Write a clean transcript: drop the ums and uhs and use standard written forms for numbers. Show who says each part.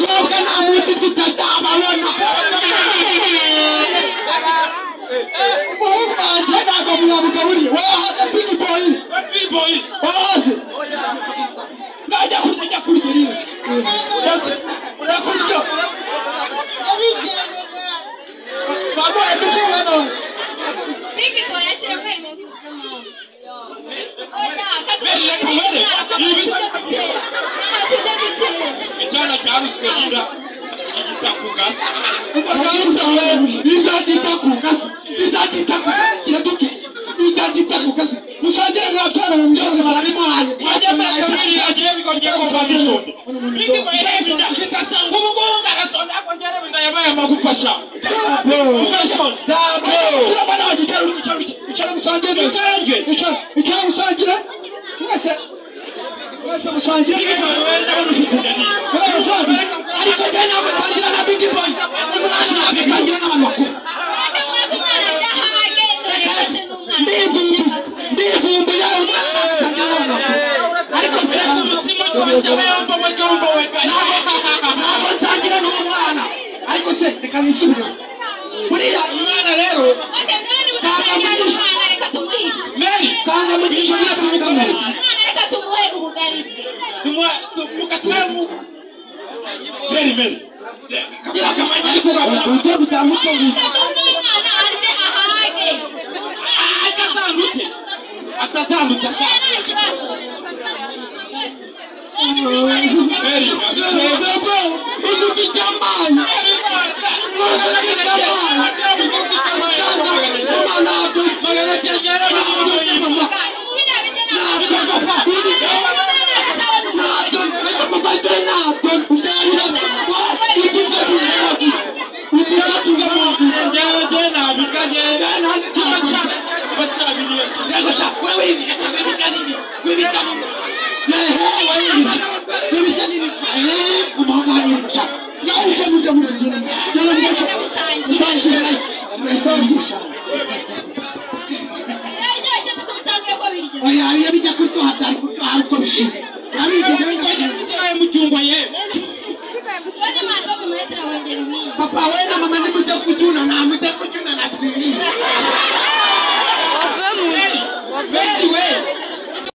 Speaker 1: Mwaka na mwezi tutazama wana. Jana kwa mkauli. Wewe hata big boy. Big boy. Wazi. Naja kuja kulijelia. Unakuja. Baba atushinda ndo.
Speaker 2: Big boy achira kwa imekuwa kama.
Speaker 3: Kijana cha harusi kujida kitakugasa.
Speaker 1: Izakitakugasa. Musajira ngapana na mjomba salimo hayo.
Speaker 3: Wajema kamili ajebi kwa njeko foundation. Bigi bayebi ndakita sangu munga katonda kwa njere ndayabaya magufasha. Dabo.
Speaker 1: Kila bana wajicharu musajira. Ichara musajira. Ngase musajira. Aliko jana watajira na big boy. Mwana amesangira na wanako. Ndivu mbaya mwana amesangira na wanako. Aliko sema nabo sangira na mwana. Aliko sema kanisubira. Kuriya mwana lero.
Speaker 3: Mary
Speaker 1: Kanga mujisho na kanga Mary.
Speaker 2: Reka tumuhe ubugari.
Speaker 3: Mukatwemu. Mary.
Speaker 1: Kila kama ni kugawa. Uje butamuko hivi.
Speaker 3: Atazamuka sana. Mary,
Speaker 1: Baba, usikitamani. Papa wena mama ni mtakujuna na mtakujuna na twili.
Speaker 3: Very well.